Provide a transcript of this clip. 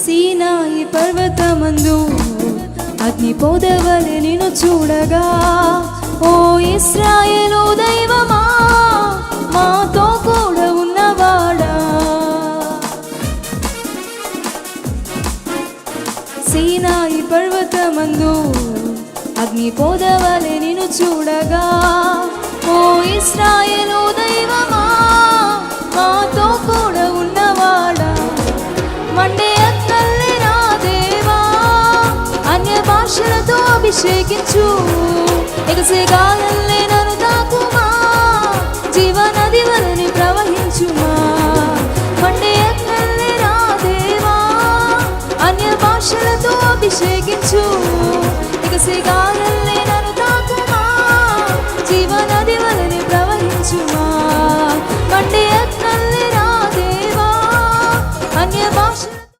సీనాయి పర్వతమందు అగ్ని పొదవలె నిన్ను చూడగా, ఓ ఇశ్రాయేలు దైవమా మాతో కూడా ఉన్నవాడా. సీనాయి పర్వతమందు అగ్ని పొదవలె నిన్ను చూడగా, ఓ ఇశ్రాయేలు దైవమా మాతో కూడా ఉన్నవాడా. మండే అగ్నల్లే నా దేవా అన్య భాషలతో అభిషేకించు, ఎగసే గాలల్లే నన్ను తాకుమా, జీవనది వలని ప్రవహించుమా. మండే అగ్నల్లే నా దేవా అన్య భాషలతో అభిషేకించు, ఎగసే గాలల్లే